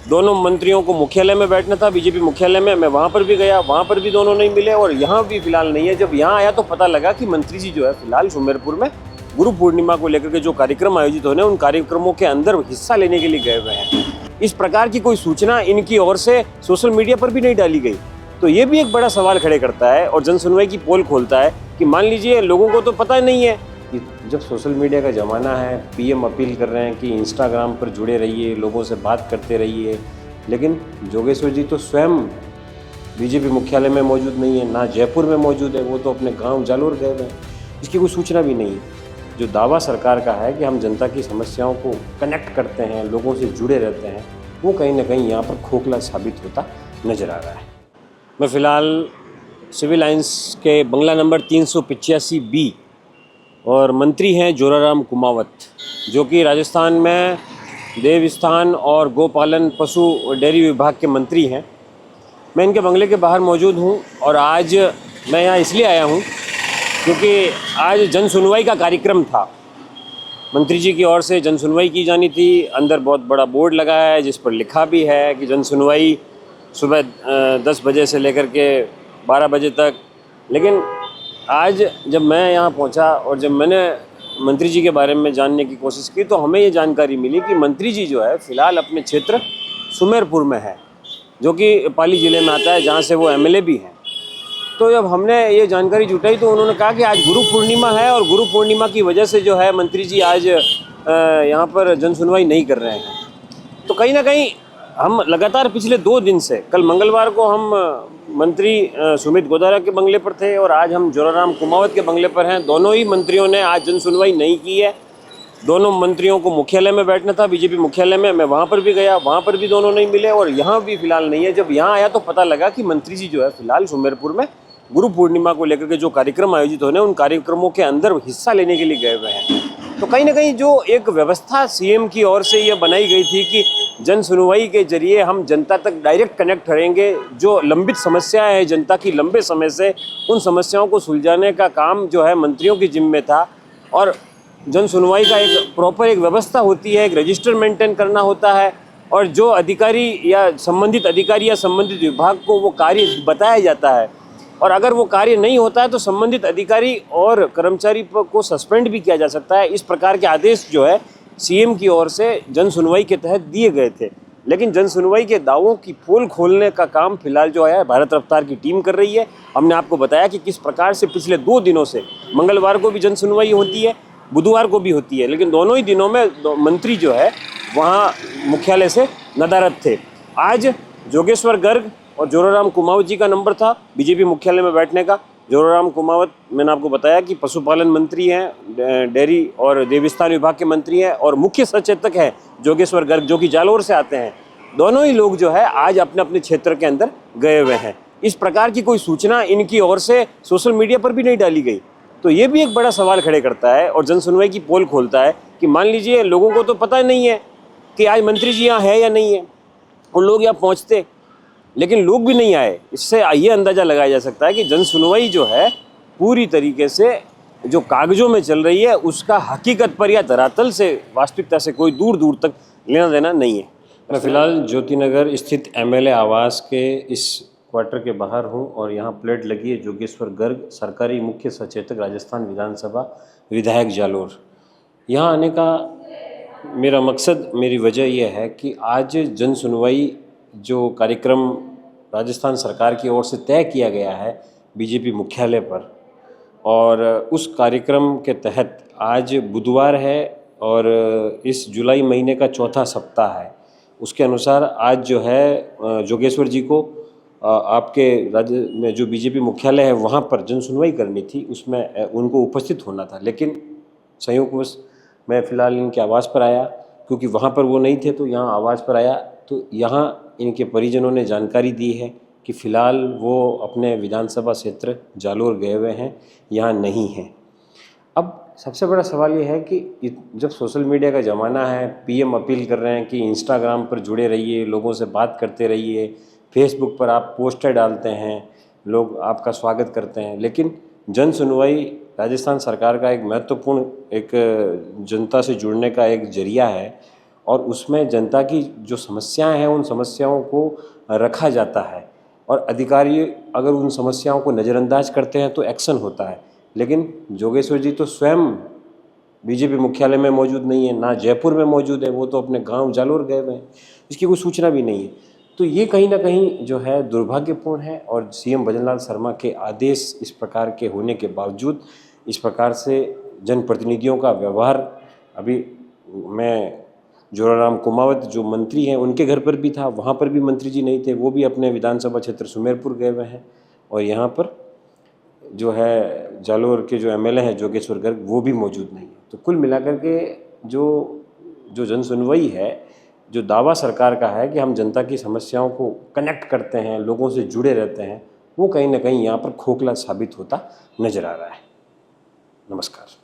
दोनों मंत्रियों को मुख्यालय में बैठना था, बीजेपी मुख्यालय में। मैं वहाँ पर भी गया, वहाँ पर भी दोनों नहीं मिले और यहाँ भी फिलहाल नहीं है। जब यहाँ आया तो पता लगा कि मंत्री जी जो है फिलहाल सुमेरपुर में गुरु पूर्णिमा को लेकर के जो कार्यक्रम आयोजित होने, उन कार्यक्रमों के अंदर हिस्सा लेने के लिए गए हुए हैं। इस प्रकार की कोई सूचना इनकी ओर से सोशल मीडिया पर भी नहीं डाली गई, तो ये भी एक बड़ा सवाल खड़े करता है और जन सुनवाई की पोल खोलता है कि मान लीजिए लोगों को तो पता नहीं है कि जब सोशल मीडिया का ज़माना है, पीएम अपील कर रहे हैं कि इंस्टाग्राम पर जुड़े रहिए, लोगों से बात करते रहिए, लेकिन जोगेश्वर जी तो स्वयं बीजेपी मुख्यालय में मौजूद नहीं है, ना जयपुर में मौजूद है, वो तो अपने गांव जालोर गए हुए हैं। इसकी कोई सूचना भी नहीं है। जो दावा सरकार का है कि हम जनता की समस्याओं को कनेक्ट करते हैं, लोगों से जुड़े रहते हैं, वो कहीं ना कहीं यहाँ पर खोखला साबित होता नज़र आ रहा है। मैं फ़िलहाल सिविल लाइंस के बंगला नंबर 385B और मंत्री हैं जोराराम कुमावत, जो कि राजस्थान में देवस्थान और गोपालन पशु डेयरी विभाग के मंत्री हैं। मैं इनके बंगले के बाहर मौजूद हूं और आज मैं यहाँ इसलिए आया हूं क्योंकि आज जन सुनवाई का कार्यक्रम था। मंत्री जी की ओर से जन सुनवाई की जानी थी। अंदर बहुत बड़ा बोर्ड लगा है जिस पर लिखा भी है कि जन सुनवाई सुबह 10 बजे से लेकर के 12 बजे तक। लेकिन आज जब मैं यहाँ पहुँचा और जब मैंने मंत्री जी के बारे में जानने की कोशिश की तो हमें ये जानकारी मिली कि मंत्री जी जो है फ़िलहाल अपने क्षेत्र सुमेरपुर में है, जो कि पाली ज़िले में आता है, जहाँ से वो एमएलए भी हैं। तो जब हमने ये जानकारी जुटाई तो उन्होंने कहा कि आज गुरु पूर्णिमा है और गुरु पूर्णिमा की वजह से जो है मंत्री जी आज यहाँ पर जन सुनवाई नहीं कर रहे हैं। तो कहीं ना कहीं हम लगातार पिछले 2 दिन से, कल मंगलवार को हम मंत्री सुमित गोदारा के बंगले पर थे और आज हम जोराराम कुमावत के बंगले पर हैं। दोनों ही मंत्रियों ने आज जन सुनवाई नहीं की है। दोनों मंत्रियों को मुख्यालय में बैठना था, बीजेपी मुख्यालय में। मैं वहाँ पर भी गया, वहाँ पर भी दोनों नहीं मिले और यहाँ भी फिलहाल नहीं है। जब यहाँ आया तो पता लगा कि मंत्री जी जो है फिलहाल सुमेरपुर में गुरु पूर्णिमा को लेकर के जो कार्यक्रम आयोजित होने, उन कार्यक्रमों के अंदर हिस्सा लेने के लिए गए हुए हैं। तो कहीं ना कहीं जो एक व्यवस्था सीएम की ओर से ये बनाई गई थी कि जन सुनवाई के जरिए हम जनता तक डायरेक्ट कनेक्ट करेंगे, जो लंबित समस्याएं हैं जनता की लंबे समय से, उन समस्याओं को सुलझाने का काम जो है मंत्रियों की जिम्मे था। और जन सुनवाई का एक प्रॉपर एक व्यवस्था होती है, एक रजिस्टर मेंटेन करना होता है और जो अधिकारी या संबंधित विभाग को वो कार्य बताया जाता है और अगर वो कार्य नहीं होता है तो संबंधित अधिकारी और कर्मचारी को सस्पेंड भी किया जा सकता है। इस प्रकार के आदेश जो है सीएम की ओर से जन सुनवाई के तहत दिए गए थे। लेकिन जन सुनवाई के दावों की पोल खोलने का काम फिलहाल जो है भारत रफ्तार की टीम कर रही है। हमने आपको बताया कि किस प्रकार से पिछले 2 दिनों से, मंगलवार को भी जन सुनवाई होती है, बुधवार को भी होती है, लेकिन दोनों ही दिनों में मंत्री जो है वहाँ मुख्यालय से नदारद थे। आज जोगेश्वर गर्ग और जोराराम कुमावत जी का नंबर था बीजेपी मुख्यालय में बैठने का। जोराराम कुमावत, मैंने आपको बताया कि पशुपालन मंत्री हैं, डेयरी और देवस्थान विभाग के मंत्री हैं और मुख्य सचेतक हैं जोगेश्वर गर्ग, जो कि जालोर से आते हैं। दोनों ही लोग जो है आज अपने अपने क्षेत्र के अंदर गए हुए हैं। इस प्रकार की कोई सूचना इनकी ओर से सोशल मीडिया पर भी नहीं डाली गई, तो ये भी एक बड़ा सवाल खड़े करता है और जन सुनवाई की पोल खोलता है कि मान लीजिए लोगों को तो पता नहीं है कि आज मंत्री जी यहाँ है या नहीं है और लोग यहाँ पहुँचते, लेकिन लोग भी नहीं आए। इससे ये अंदाज़ा लगाया जा सकता है कि जन सुनवाई जो है पूरी तरीके से जो कागजों में चल रही है उसका हकीकत पर या धरातल से, वास्तविकता से कोई दूर दूर तक लेना देना नहीं है। मैं फ़िलहाल ज्योतिनगर स्थित एमएलए आवास के इस क्वार्टर के बाहर हूं और यहाँ प्लेट लगी है जोगेश्वर गर्ग, सरकारी मुख्य सचेतक, राजस्थान विधानसभा, विधायक जालोर। यहाँ आने का मेरा मकसद, मेरी वजह यह है कि आज जन सुनवाई जो कार्यक्रम राजस्थान सरकार की ओर से तय किया गया है बीजेपी मुख्यालय पर, और उस कार्यक्रम के तहत आज बुधवार है और इस जुलाई महीने का 4था सप्ताह है। उसके अनुसार आज जो है जोगेश्वर जी को आपके राज्य में जो बीजेपी मुख्यालय है वहाँ पर जन सुनवाई करनी थी, उसमें उनको उपस्थित होना था। लेकिन संयोगवश मैं फ़िलहाल इनके आवास पर आया, क्योंकि वहाँ पर वो नहीं थे तो यहाँ आवास पर आया। तो यहाँ इनके परिजनों ने जानकारी दी है कि फ़िलहाल वो अपने विधानसभा क्षेत्र जालोर गए हुए हैं, यहाँ नहीं हैं। अब सबसे बड़ा सवाल ये है कि जब सोशल मीडिया का ज़माना है, पीएम अपील कर रहे हैं कि इंस्टाग्राम पर जुड़े रहिए, लोगों से बात करते रहिए, फेसबुक पर आप पोस्टर डालते हैं, लोग आपका स्वागत करते हैं, लेकिन जन सुनवाई राजस्थान सरकार का एक महत्वपूर्ण एक जनता से जुड़ने का एक जरिया है और उसमें जनता की जो समस्याएं हैं उन समस्याओं को रखा जाता है और अधिकारी अगर उन समस्याओं को नज़रअंदाज करते हैं तो एक्शन होता है। लेकिन जोगेश्वर जी तो स्वयं बीजेपी मुख्यालय में मौजूद नहीं है, ना जयपुर में मौजूद है, वो तो अपने गांव जालोर गए हुए हैं, इसकी कोई सूचना भी नहीं है। तो ये कहीं ना कहीं जो है दुर्भाग्यपूर्ण है और सीएम भजनलाल शर्मा के आदेश इस प्रकार के होने के बावजूद इस प्रकार से जनप्रतिनिधियों का व्यवहार, अभी मैं जोराराम कुमावत जो मंत्री हैं उनके घर पर भी था, वहाँ पर भी मंत्री जी नहीं थे, वो भी अपने विधानसभा क्षेत्र सुमेरपुर गए हुए हैं, और यहाँ पर जो है जालोर के जो एमएलए हैं जोगेश्वर गर्ग वो भी मौजूद नहीं है। तो कुल मिलाकर के जो जो जन सुनवाई है, जो दावा सरकार का है कि हम जनता की समस्याओं को कनेक्ट करते हैं, लोगों से जुड़े रहते हैं, वो कहीं ना कहीं यहाँ पर खोखला साबित होता नजर आ रहा है। नमस्कार।